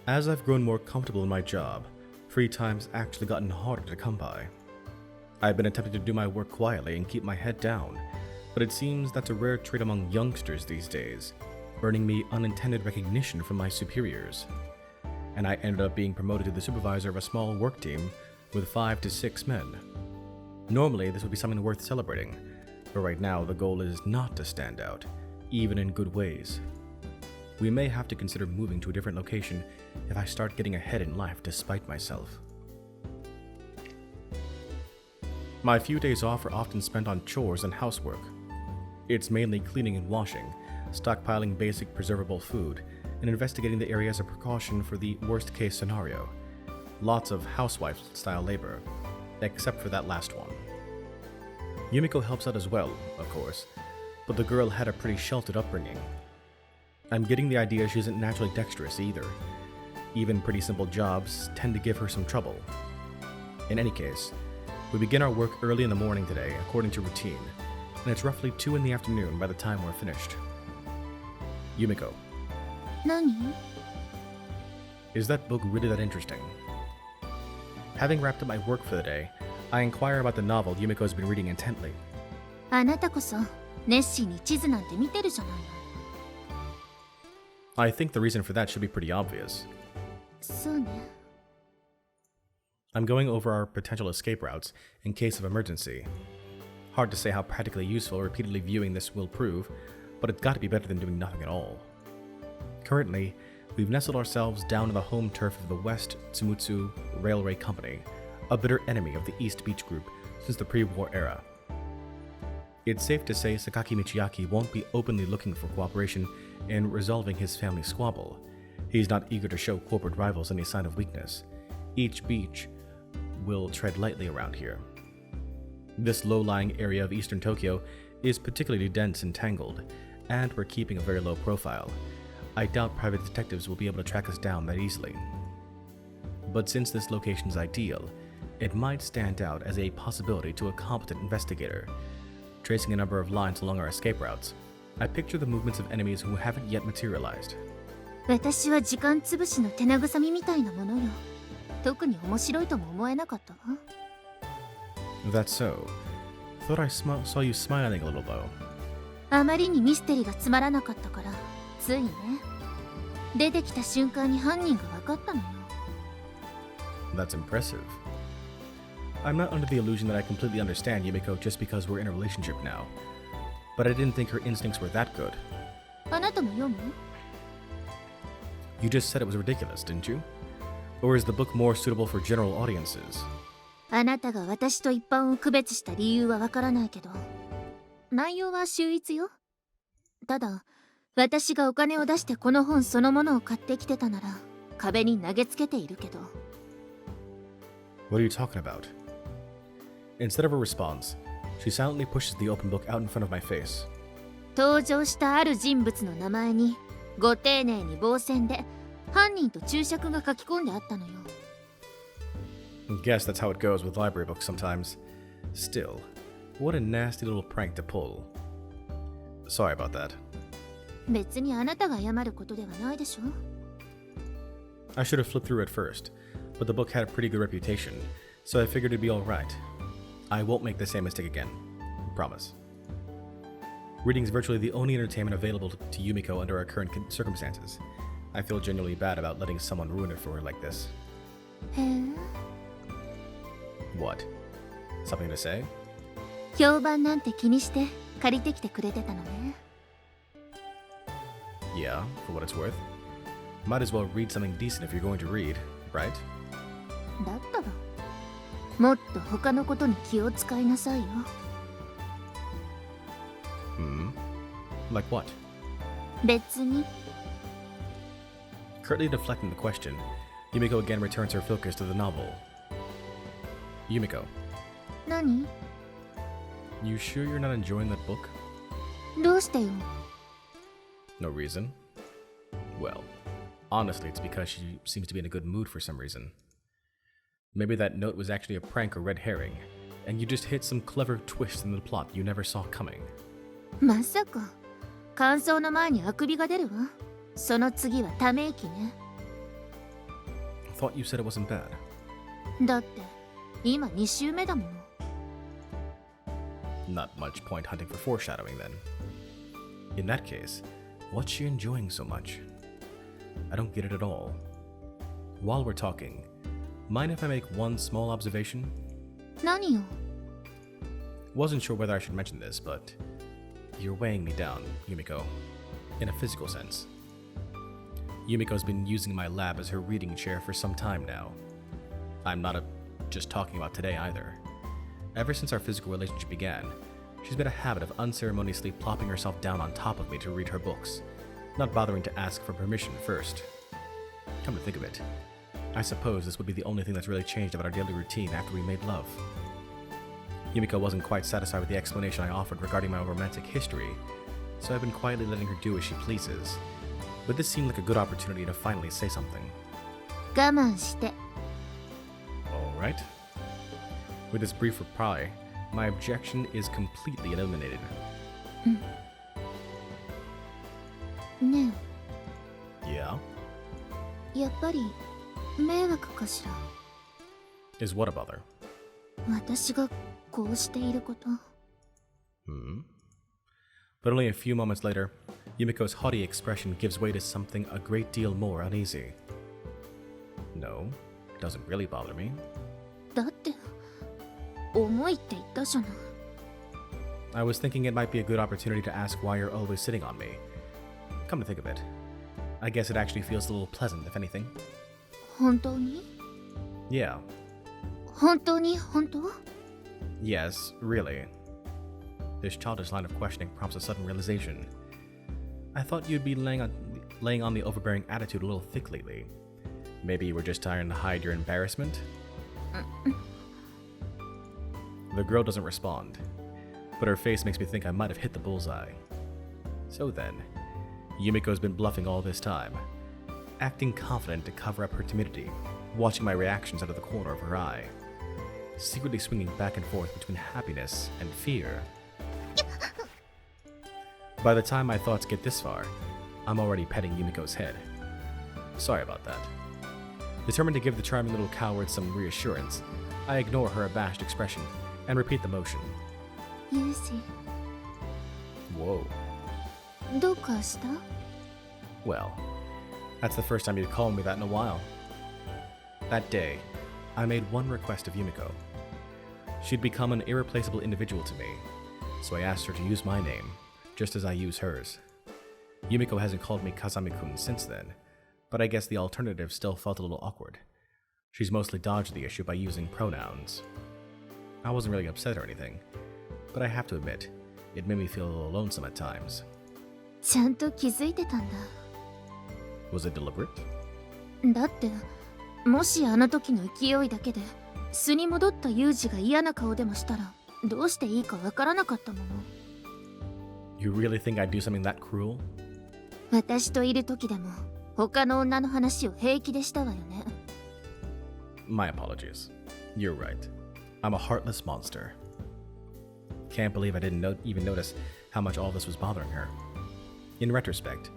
As I've grown more comfortable in my job, free time's actually gotten harder to come by. I've been attempting to do my work quietly and keep my head down, but it seems that's a rare trait among youngsters these days, earning me unintended recognition from my superiors. And I ended up being promoted to the supervisor of a small work team with 5 to 6 men. Normally, this would be something worth celebrating, but right now the goal is not to stand out, even in good ways. We may have to consider moving to a different location if I start getting ahead in life despite myself. My few days off are often spent on chores and housework. It's mainly cleaning and washing, stockpiling basic preservable food, and investigating the area as a precaution for the worst-case scenario. Lots of housewife-style labor, except for that last one. Yumiko helps out as well, of course, but the girl had a pretty sheltered upbringing. I'm getting the idea she isn't naturally dexterous either. Even pretty simple jobs tend to give her some trouble. In any case, we begin our work early in the morning today, according to routine, and it's roughly 2 in the afternoon by the time we're finished. Yumiko. Nani? Is that book really that interesting? Having wrapped up my work for the day, I inquire about the novel Yumiko's been reading intently. あなたこそ熱心に地図なんて見てるじゃないの。 I think the reason for that should be pretty obvious. そうね。I'm going over our potential escape routes in case of emergency. Hard to say how practically useful repeatedly viewing this will prove, but it's got to be better than doing nothing at all. Currently, we've nestled ourselves down in the home turf of the West Tsumutsu Railway Company, a bitter enemy of the East Beach Group since the pre-war era. It's safe to say Sakaki Michiyaki won't be openly looking for cooperation in resolving his family squabble. He's not eager to show corporate rivals any sign of weakness. Each beach will tread lightly around here. This low-lying area of eastern Tokyo is particularly dense and tangled, and we're keeping a very low profile. I doubt private detectives will be able to track us down that easily. But since this location is ideal, it might stand out as a possibility to a competent investigator. Tracing a number of lines along our escape routes, I picture the movements of enemies who haven't yet materialized. 私は時間つぶしの手慰みみたいなものよ。特に面白いとも思えなかったわ。 That's so. Thought I saw you smiling a little though. あまりにミステリーがつまらなかったから、ついね。出てきた瞬間に犯人が分かったのよ。 That's impressive. I'm not under the illusion that I completely understand Yumiko just because we're in a relationship now. But I didn't think her instincts were that good. あなたも読む？ You just said it was ridiculous, didn't you? Or is the book more suitable for general audiences? あなたが私と一般を区別した理由はわからないけど、内容は秀逸よ。ただ、私がお金を出してこの本そのものを買ってきてたなら、壁に投げつけているけど。What are you talking about? Instead of a response, she silently pushes the open book out in front of my face. 登場したある人物の名前に、ご丁寧に棒線で犯人と注釈が書き込んであったのよ。Guess that's how it goes with library books sometimes. Still, what a nasty little prank to pull. Sorry about that. 別にあなたが謝ることではないでしょ。 I should have flipped through it first, but the book had a pretty good reputation, so I figured it'd be alright. I won't make the same mistake again. Promise. Reading's virtually the only entertainment available to Yumiko under our current circumstances. I feel genuinely bad about letting someone ruin it for her like this. へえ。 What? Something to say? 評判なんて気にして借りてきてくれてたのね。 Yeah, for what it's worth. Might as well read something decent if you're going to read, right? だったら、もっと他のことに気を使いなさいよ。 Like what? 別に。 Curtly deflecting the question, Yumiko again returns her focus to the novel. Yumiko, 何？ you sure you're not enjoying that book? どうしてよ。 No reason? Well, honestly, it's because she seems to be in a good mood for some reason. Maybe that note was actually a prank or red herring, and you just hit some clever twist in the plot you never saw coming. まさか。感想の前にあくびが出るわ。その次はため息ね。Thought you said it wasn't bad. だって今2週目だもの。 Not much point hunting for foreshadowing then. In that case, what's she enjoying so much? I don't get it at all. While we're talking, mind if I make one small observation? 何よ。 Wasn't sure whether I should mention this, but you're weighing me down, Yumiko, in a physical sense. Yumiko's been using my lab as her reading chair for some time now. I'm not just talking about today either. Ever since our physical relationship began, she's made a habit of unceremoniously plopping herself down on top of me to read her books, not bothering to ask for permission first. Come to think of it, I suppose this would be the only thing that's really changed about our daily routine after we made love. Yumiko wasn't quite satisfied with the explanation I offered regarding my romantic history, so I've been quietly letting her do as she pleases. But this seemed like a good opportunity to finally say something. 我慢して。 Alright. With this brief reply, my objection is completely eliminated. ね Yeah? え、やっぱり迷惑かしら。 Is what a bother? 私がこうしていること。 But only a few moments later, Yumiko's haughty expression gives way to something a great deal more uneasy. No, doesn't really bother me. だって重いって言ったじゃない。 I was thinking it might be a good opportunity to ask why you're always sitting on me. Come to think of it, I guess it actually feels a little pleasant, if anything. 本当に？ Yeah. 本当に本当？ Yes, really. This childish line of questioning prompts a sudden realization. I thought you'd be laying on the overbearing attitude a little thick lately. Maybe you were just trying to hide your embarrassment? The girl doesn't respond, but her face makes me think I might have hit the bullseye. So then, Yumiko's been bluffing all this time, acting confident to cover up her timidity, watching my reactions out of the corner of her eye, secretly swinging back and forth between happiness and fear. By the time my thoughts get this far, I'm already petting Yumiko's head. Sorry about that. Determined to give the charming little coward some reassurance, I ignore her abashed expression and repeat the motion. ユージ、 Whoa. どうかした？ Well, that's the first time you'd called me that in a while. That day, I made one request of Yumiko. She'd become an irreplaceable individual to me, so I asked her to use my name, just as I use hers. Yumiko hasn't called me Kazami-kun since then, but I guess the alternative still felt a little awkward. She's mostly dodged the issue by using pronouns. I wasn't really upset or anything, but I have to admit, it made me feel a little lonesome at times. ちゃんと気づいてたんだ。 Was it deliberate? だってもしあの時の勢いだけで素に戻ったユージが嫌な顔でもしたらどうしていいかわからなかったもの。 You really think I'd do something that cruel? 私といる時でも他の女の話を平気でしたわよね。 My apologies. You're right. I'm a heartless monster. Can't believe I didn't even notice how much all this was bothering her. In retrospect,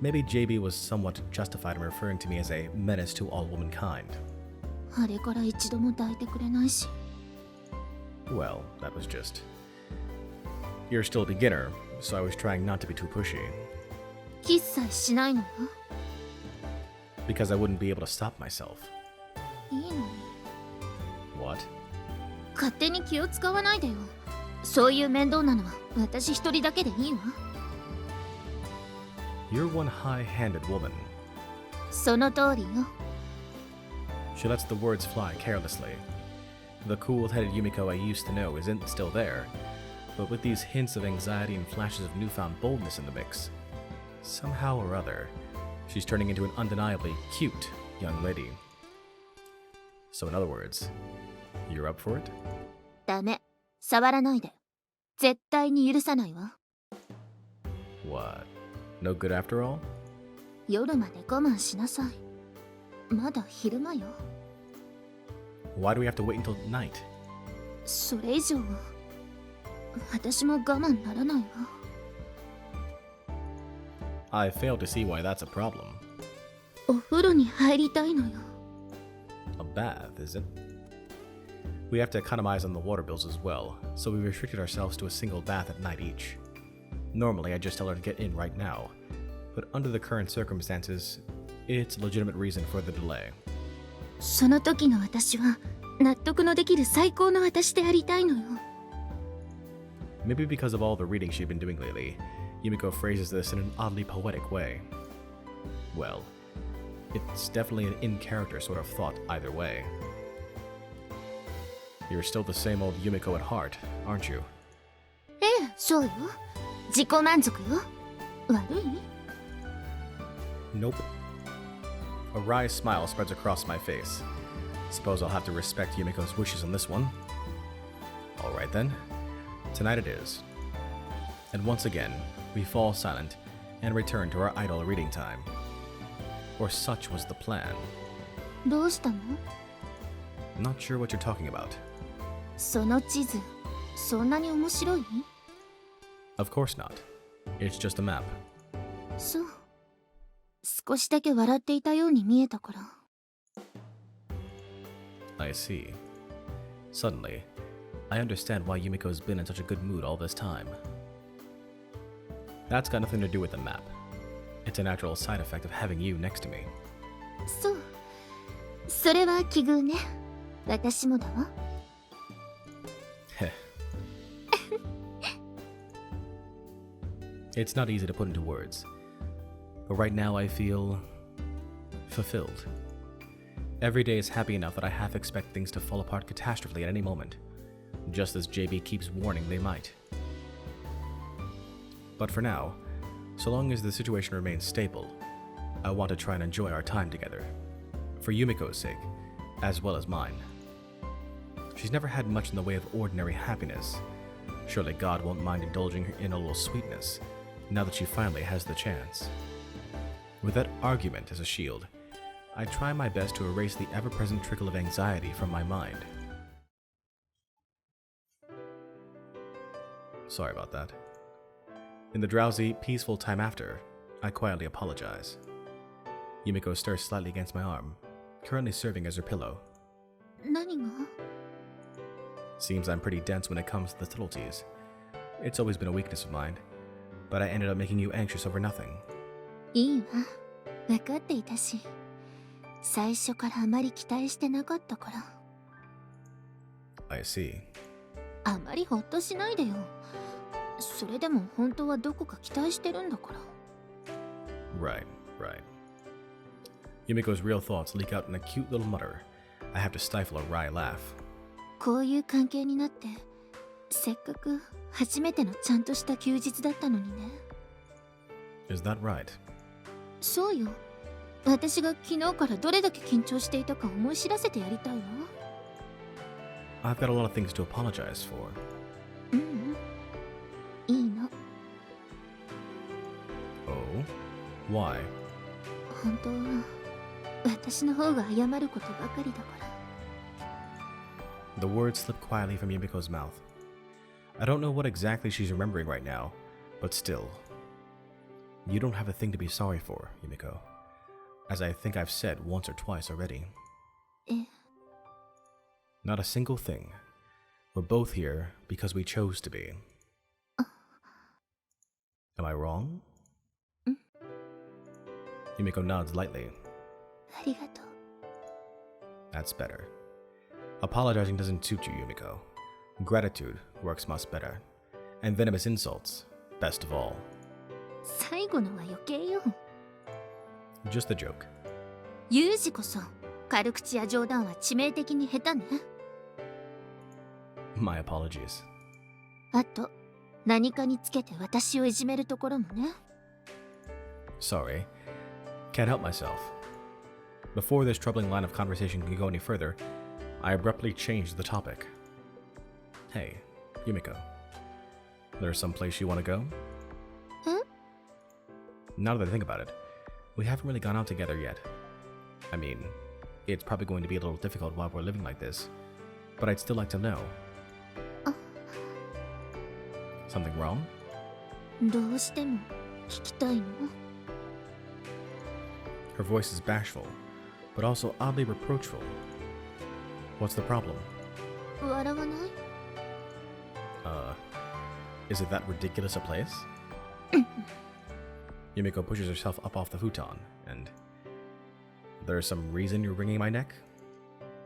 maybe JB was somewhat justified in referring to me as a menace to all womankind. あれから一度も抱いてくれないし。 Well, that was just... You're still a beginner, so I was trying not to be too pushy. キスさえしないのよ。 Because I wouldn't be able to stop myself. いいのに。 What? 勝手に気を使わないでよ。そういう面倒なのは私一人だけでいいわ。 You're one high-handed woman. その通りよ。 She lets the words fly carelessly. The cool-headed Yumiko I used to know isn't still there, but with these hints of anxiety and flashes of newfound boldness in the mix, somehow or other, she's turning into an undeniably cute young lady. So in other words, you're up for it? ダメ。触らないで。絶対に許さないわ。 What? No good after all? 夜まで我慢しなさい。まだ昼間よ。 Why do we have to wait until night? それ以上は私も我慢ならないわ。 I fail to see why that's a problem. お風呂に入りたいのよ。bath, is it? We have to economize on the water bills as well, so we restricted ourselves to a single bath at night each. Normally, I just tell her to get in right now, but under the current circumstances, it's a legitimate reason for the delay. その時の私は納得のできる最高の私でありたいのよ。Maybe because of all the reading she'd been doing lately, Yumiko phrases this in an oddly poetic way. Well, it's definitely an in-character sort of thought either way. You're still the same old Yumiko at heart, aren't you? ええ、そうよ。自己満足よ。悪い？ Nope. A wry smile spreads across my face. Suppose I'll have to respect Yumiko's wishes on this one. Alright then. Tonight it is. And once again, we fall silent and return to our idle reading time. Or such was the plan. どうしたの？ Not sure what you're talking about. その地図、そんなに面白い？ Of course not. It's just a map. そう。少しだけ笑っていたように見えたから。I see. Suddenly, I understand why Yumiko's been in such a good mood all this time. That's got nothing to do with the map. It's a natural side effect of having you next to me. そう。それは奇遇ね。私もだわ。Heh. It's not easy to put into words, but right now I feel fulfilled. Every day is happy enough that I half expect things to fall apart catastrophically at any moment, just as JB keeps warning they might. But for now, so long as the situation remains stable, I want to try and enjoy our time together, for Yumiko's sake, as well as mine. She's never had much in the way of ordinary happiness. Surely God won't mind indulging her in a little sweetness, now that she finally has the chance. With that argument as a shield, I try my best to erase the ever-present trickle of anxiety from my mind. Sorry about that. In the drowsy, peaceful time after, I quietly apologize. Yumiko stirs slightly against my arm, currently serving as her pillow. 何が？ Seems I'm pretty dense when it comes to the subtleties. It's always been a weakness of mine, but I ended up making you anxious over nothing. いいわ。分かっていたし。最初からあまり期待してなかったから。I see. あまりほっとしないでよ。それでも本当はどこか期待してるんだから。Right. Yumiko's real thoughts leak out in a cute little mutter. I have to stifle a wry laugh. こういう関係になって、せっかく初めてのちゃんとした休日だったのにね。Is that right? そうよ。私が昨日からどれだけ緊張していたか思い知らせてやりたいわ。I've got a lot of things to apologize for. ううん。いいの。Oh? Why? 本当は私の方が謝ることばかりだから。The words slip quietly from Yumiko's mouth. I don't know what exactly she's remembering right now, but still. You don't have a thing to be sorry for, Yumiko. As I think I've said once or twice already. え、 Not a single thing. We're both here because we chose to be. Am I wrong? Yumiko nods lightly. ありがとう。 That's better. Apologizing doesn't suit you, Yumiko. Gratitude works much better. And venomous insults, best of all. 最後のは余計よ。 Just a joke. ユージこそ軽口や冗談は致命的に下手ね。 My apologies. あと何かにつけて私をいじめるところもね。 Sorry. Can't help myself. Before this troubling line of conversation can go any further, I abruptly changed the topic. Hey, Yumiko. There's some place you want to go? Huh? Now that I think about it, we haven't really gone out together yet. I mean, it's probably going to be a little difficult while we're living like this, but I'd still like to know. Something wrong? どうしても聞きたいの？ Her voice is bashful, but also oddly reproachful. What's the problem? 笑わない？ Is it that ridiculous a place? Yumiko pushes herself up off the futon, and... There's some reason you're wringing my neck?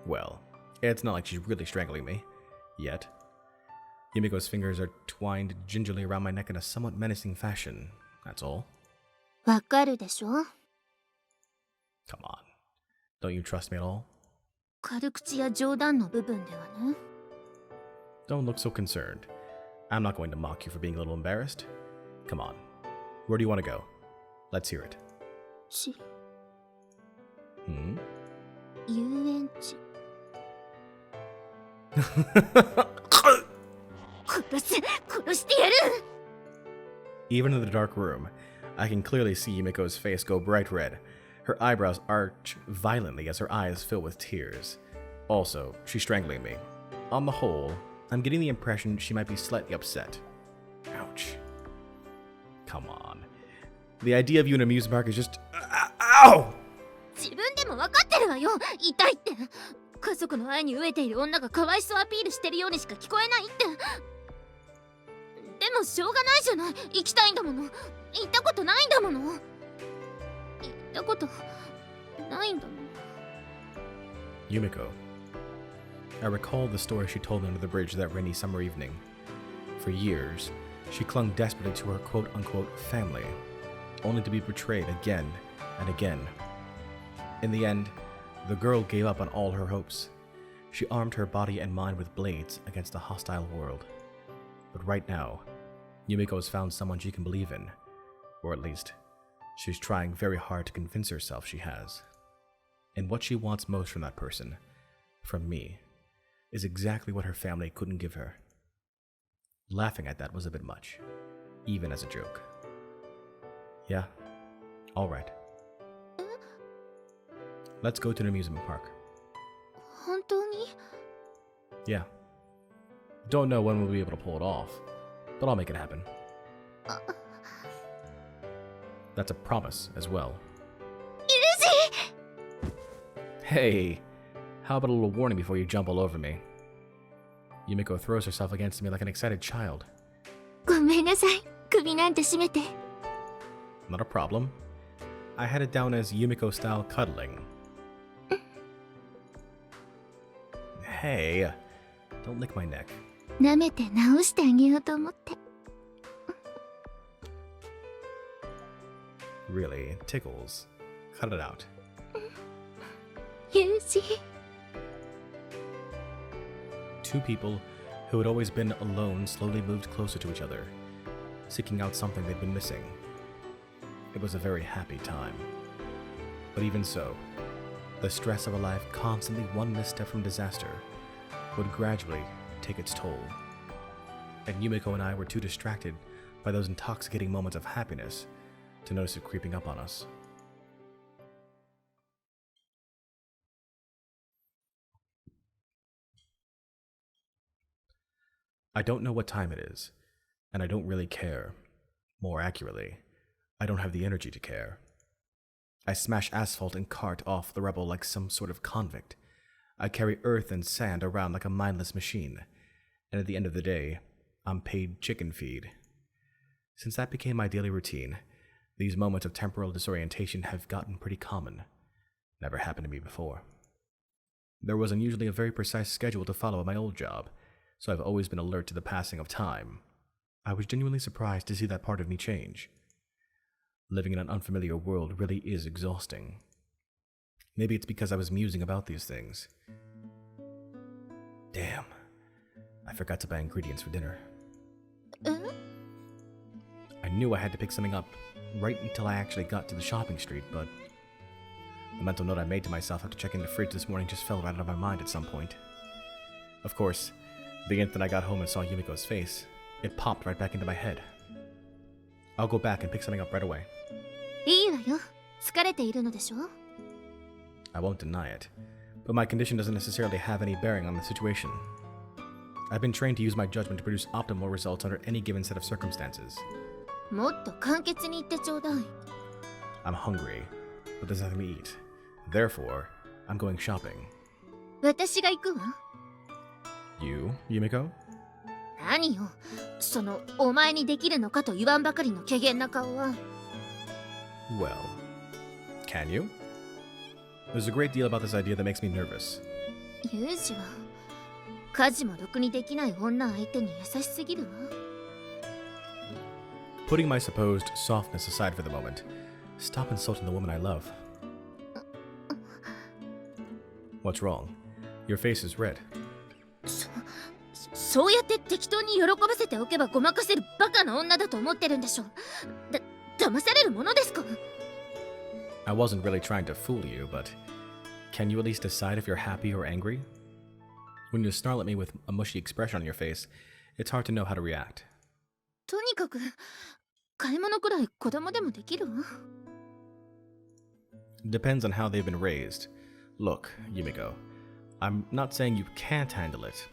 Well, it's not like she's really strangling me. Yet. Yumiko's fingers are twined gingerly around my neck in a somewhat menacing fashion. That's all. わかるでしょ？ Come on. Don't you trust me at all? 軽口や冗談の部分ではね。 Don't look so concerned. I'm not going to mock you for being a little embarrassed. Come on. Where do you want to go? Let's hear it. 遊園地。殺してやる！ Even in the dark room, I can clearly see Yumiko's face go bright red. Her eyebrows arch violently as her eyes fill with tears. Also, she's strangling me. On the whole, I'm getting the impression she might be slightly upset. Ouch. Come on. The idea of you in an amusement park is just... Ow! 自分でも分かってるわよ。痛いって。家族の愛に飢えている女がかわいそうアピールしてるようにしか聞こえないって。でもしょうがないじゃない。行きたいんだもの。行ったことないんだもの。行ったことないんだもの。 Yumiko. I recall the story she told me under the bridge that rainy summer evening. For years, she clung desperately to her quote-unquote family, only to be betrayed again and again. In the end, the girl gave up on all her hopes. She armed her body and mind with blades against a hostile world. But right now, Yumiko has found someone she can believe in, or at least, she's trying very hard to convince herself she has. And what she wants most from that person, from me, is exactly what her family couldn't give her. Laughing at that was a bit much, even as a joke. Yeah, all right. Let's go to an amusement park. 本当に？ Yeah. Don't know when we'll be able to pull it off, but I'll make it happen. That's a promise as well. Hey, how about a little warning before you jump all over me? Yumiko throws herself against me like an excited child. ごめんなさい。首なんて締めて。 Not a problem. I had it down as Yumiko-style cuddling. Hey, don't lick my neck. 舐めて直してあげようと思って。 Really, it tickles. Cut it out. ユージ。 Two people who had always been alone slowly moved closer to each other, seeking out something they'd been missing. It was a very happy time. But even so, the stress of a life constantly one misstep from disaster would gradually take its toll. And Yumiko and I were too distracted by those intoxicating moments of happiness to notice it creeping up on us. I don't know what time it is, and I don't really care. More accurately, I don't have the energy to care. I smash asphalt and cart off the rubble like some sort of convict. I carry earth and sand around like a mindless machine, and at the end of the day, I'm paid chicken feed. Since that became my daily routine, these moments of temporal disorientation have gotten pretty common. Never happened to me before. There wasn't usually a very precise schedule to follow at my old job, so I've always been alert to the passing of time. I was genuinely surprised to see that part of me change. Living in an unfamiliar world really is exhausting. Maybe it's because I was musing about these things. Damn, I forgot to buy ingredients for dinner. I knew I had to pick something up right until I actually got to the shopping street, but the mental note I made to myself after checking the fridge this morning just fell right out of my mind at some point. Of course, the instant I got home and saw Yumiko's face, it popped right back into my head. I'll go back and pick something up right away. いいわよ。疲れているのでしょ？ I won't deny it, but my condition doesn't necessarily have any bearing on the situation. I've been trained to use my judgment to produce optimal results under any given set of circumstances. もっと簡潔に言ってちょうだい。 I'm hungry, but there's nothing to eat. Therefore, I'm going shopping. 私が行くわ。You, Yumiko? 何よ、そのお前にできるのかと言わんばかりの怪訝な顔は。Well, can you? There's a great deal about this idea that makes me nervous. ユージは家事もろくにできない女相手に優しすぎるわ。Putting my supposed softness aside for the moment, stop insulting the woman I love. What's wrong? Your face is red. そうやって適当に喜ばせておけばごまかせるバカな女だと思ってるんでしょ。騙されるものですか。 I wasn't really trying to fool you, but can you at least decide if you're happy or angry? When you snarl at me with a mushy expression on your face, it's hard to know how to react. とにかく買い物くらい子供でもできるわ。 Depends on how they've been raised. Look, Yumiko, I'm not saying you can't handle it.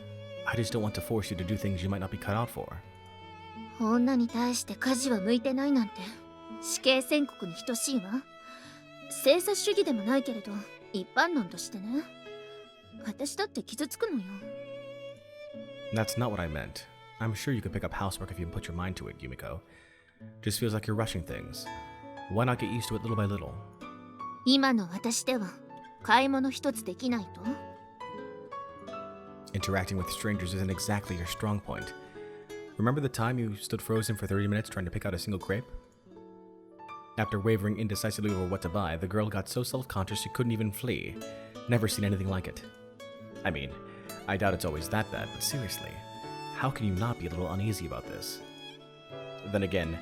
I just don't want to force you to do things you might not be cut out for. 女に対して家事は向いてないなんて死刑宣告に等しいわ。生殺主義でもないけれど一般論としてね。私だって傷つくのよ。 That's not what I meant. I'm sure you could pick up housework if you put your mind to it, Yumiko. Just feels like you're rushing things. Why not get used to it little by little? 今の私では買い物一つできないと。 Interacting with strangers isn't exactly your strong point. Remember the time you stood frozen for 30 minutes trying to pick out a single crepe? After wavering indecisively over what to buy, the girl got so self-conscious she couldn't even flee. Never seen anything like it. I mean, I doubt it's always that bad, but seriously, how can you not be a little uneasy about this? Then again,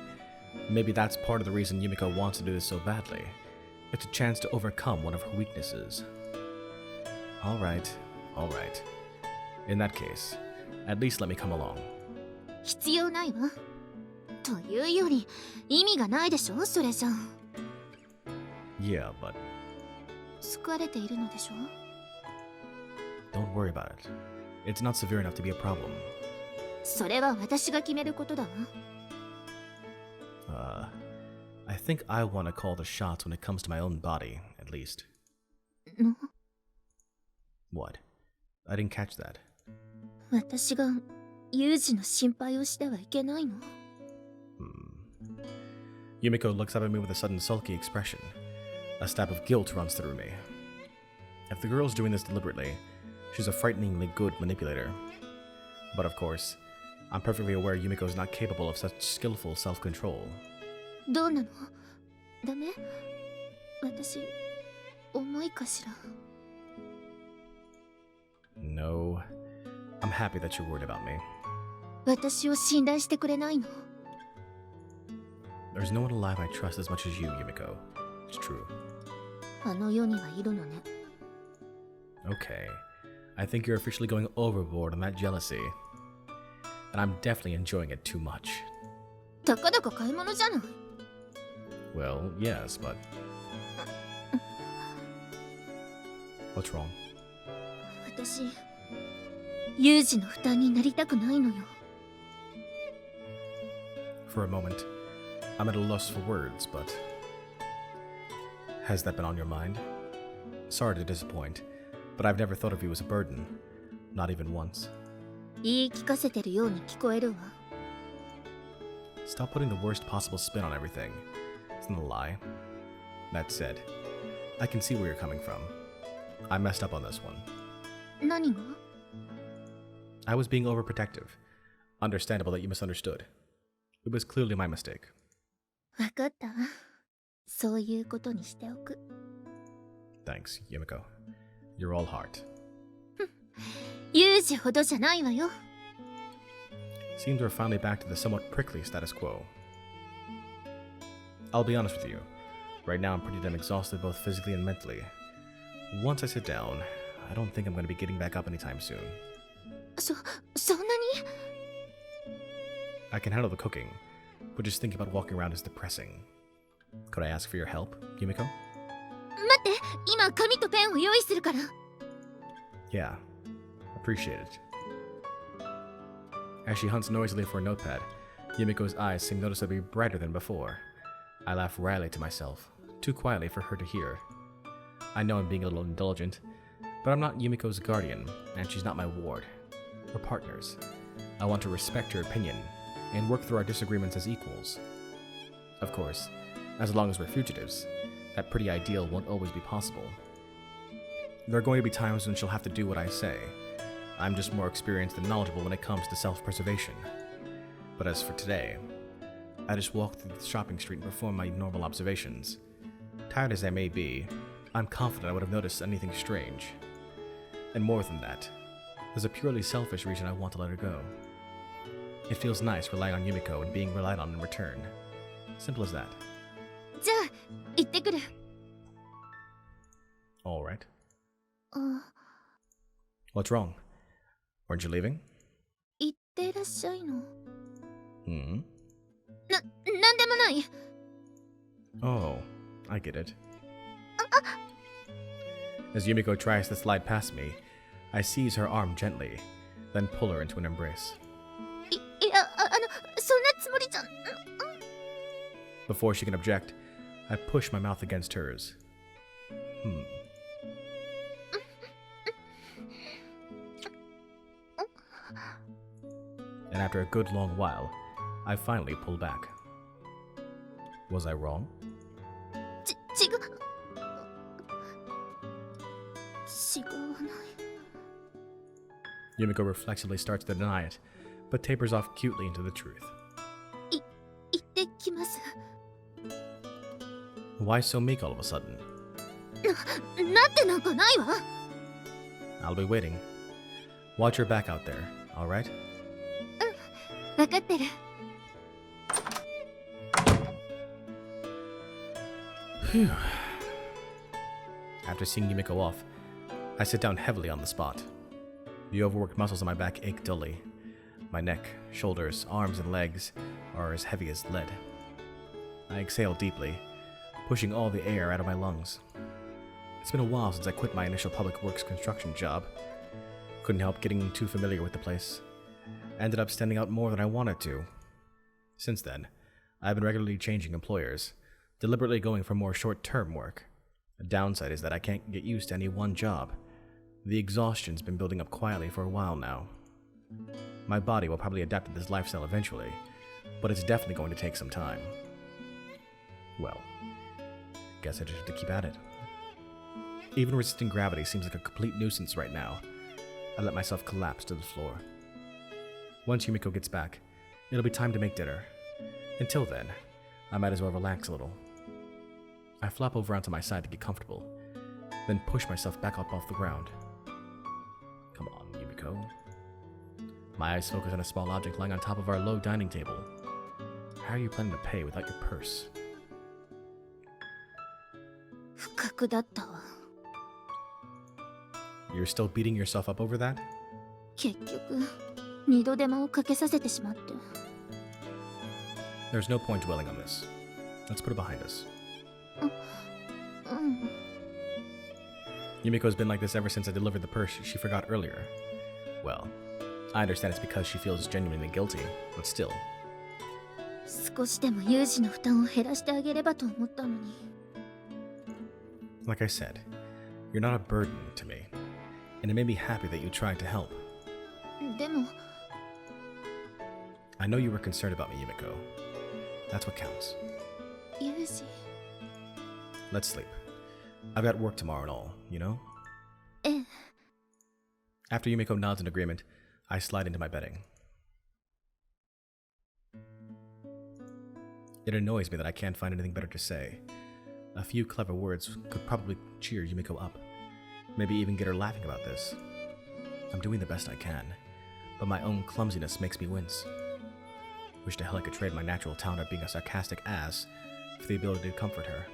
maybe that's part of the reason Yumiko wants to do this so badly. It's a chance to overcome one of her weaknesses. Alright. In that case, at least let me come along. 必要ないわ。というより意味がないでしょ、それじゃ。 Yeah, but 救われているのでしょ。 don't worry about it. It's not severe enough to be a problem. それは私が決めることだわ。 I think I want to call the shots when it comes to my own body, at least. の What? I didn't catch that. 私がユージの心配をしてはいけないの。 Yumiko looks up at me with a sudden sulky expression. A stab of guilt runs through me. If the girl's doing this deliberately, she's a frighteningly good manipulator. But of course, I'm perfectly aware Yumiko's not capable of such skillful self-control. どうなの？ダメ？私、重いかしら。 No. I'm happy that you're worried about me. 私を信頼してくれないの？ There's no one alive I trust as much as you, Yumiko. It's true. あの世にはいるのね。 Okay. I think you're officially going overboard on that jealousy. And I'm definitely enjoying it too much. たかだか買い物じゃない。 Well, yes, but... What's wrong? 私、ユージの負担になりたくないのよ。 For a moment, I'm at a loss for words, but... Has that been on your mind? Sorry to disappoint, but I've never thought of you as a burden. Not even once. 言い聞かせてるように聞こえるわ。 Stop putting the worst possible spin on everything. It's not a lie. That said, I can see where you're coming from. I messed up on this one. 何が？ I was being overprotective. Understandable that you misunderstood. It was clearly my mistake. わかったわ。そういうことにしておく。 Thanks, Yumiko. You're all heart. ユージほどじゃないわよ。 Seems we're finally back to the somewhat prickly status quo. I'll be honest with you. Right now I'm pretty damn exhausted both physically and mentally. Once I sit down, I don't think I'm going to be getting back up anytime soon. そんなに？ I can handle the cooking, but just thinking about walking around is depressing. Could I ask for your help, Yumiko? 待って、今紙とペンを用意するから。 Yeah, appreciate it. As she hunts noisily for a notepad, Yumiko's eyes seem noticeably brighter than before. I laugh wryly to myself, too quietly for her to hear. I know I'm being a little indulgent, But I'm not Yumiko's guardian, and she's not my ward. We're partners. I want to respect her opinion, and work through our disagreements as equals. Of course, as long as we're fugitives, that pretty ideal won't always be possible. There are going to be times when she'll have to do what I say. I'm just more experienced and knowledgeable when it comes to self-preservation. But as for today, I just walk through the shopping street and perform my normal observations. Tired as I may be, I'm confident I would have noticed anything strange. And more than that, there's a purely selfish reason I want to let her go. It feels nice relying on Yumiko and being relied on in return. Simple as that. じゃあ行ってくる。 Alright. あ、 What's wrong? Weren't you leaving? 行ってらっしゃいの。 Hmm? なんでもない。 Oh, I get it. As Yumiko tries to slide past me, I seize her arm gently, then pull her into an embrace. いや、そんなつもりじゃ。Before she can object, I push my mouth against hers. And after a good long while, I finally pull back. Was I wrong? 違わない。 Yumiko reflexively starts to deny it, but tapers off cutely into the truth. 行ってきます。 Why so meek all of a sudden? なってなんかないわ。 I'll be waiting. Watch your back out there, alright? わかってる。 Phew. After seeing Yumiko off, I sit down heavily on the spot. The overworked muscles on my back ache dully. My neck, shoulders, arms, and legs are as heavy as lead. I exhale deeply, pushing all the air out of my lungs. It's been a while since I quit my initial public works construction job. Couldn't help getting too familiar with the place. Ended up standing out more than I wanted to. Since then, I've been regularly changing employers, deliberately going for more short-term work. The downside is that I can't get used to any one job. The exhaustion's been building up quietly for a while now. My body will probably adapt to this lifestyle eventually, but it's definitely going to take some time. Well, guess I just have to keep at it. Even resisting gravity seems like a complete nuisance right now. I let myself collapse to the floor. Once Yumiko gets back, it'll be time to make dinner. Until then, I might as well relax a little. I flop over onto my side to get comfortable, then push myself back up off the ground. Come on, Yumiko. My eyes focus on a small object lying on top of our low dining table. How are you planning to pay without your purse? 不覚だったわ。 You're still beating yourself up over that? 結局、二度手間をかけさせてしまって。 There's no point dwelling on this. Let's put it behind us. うん。 Yumiko's been like this ever since I delivered the purse she forgot earlier. Well, I understand it's because she feels genuinely guilty, but still. 少しでも有事の負担を減らしてあげればと思ったのに。 Like I said, you're not a burden to me, and it made me happy that you tried to help. でも、 I know you were concerned about me, Yumiko. That's what counts. 有事。 Let's sleep. I've got work tomorrow and all, you know? ええ。 After Yumiko nods in agreement, I slide into my bedding. It annoys me that I can't find anything better to say. A few clever words could probably cheer Yumiko up. Maybe even get her laughing about this. I'm doing the best I can, but my own clumsiness makes me wince. Wish to hell I could trade my natural talent at being a sarcastic ass for the ability to comfort her.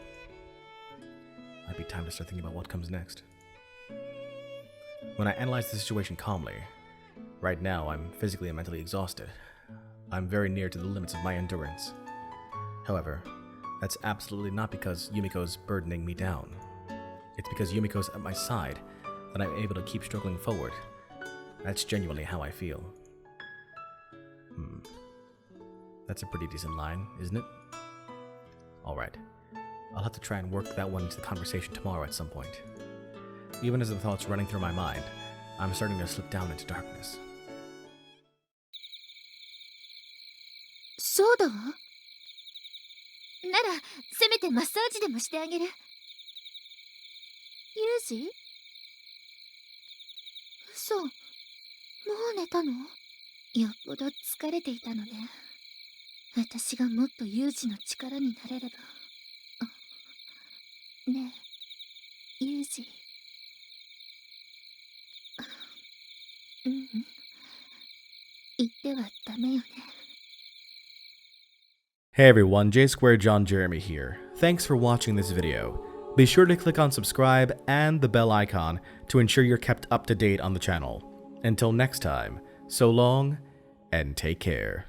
Might be time to start thinking about what comes next. When I analyze the situation calmly, right now I'm physically and mentally exhausted. I'm very near to the limits of my endurance. However, that's absolutely not because Yumiko's burdening me down. It's because Yumiko's at my side that I'm able to keep struggling forward. That's genuinely how I feel. That's a pretty decent line, isn't it? Alright. I'll have to try and work that one into the conversation tomorrow at some point. even as the thoughts running through my mind, I'm starting to slip down into darkness. そうだわ。なら、せめてマッサージでもしてあげる。ユージ？嘘。もう寝たの？よっぽど疲れていたのね。私がもっとユージの力になれれば。ねえ、ユージ。うん。言ってはダメよね。Hey everyone, J Square John Jeremy here. Thanks for watching this video. Be sure to click on subscribe and the bell icon to ensure you're kept up to date on the channel. Until next time, so long and take care.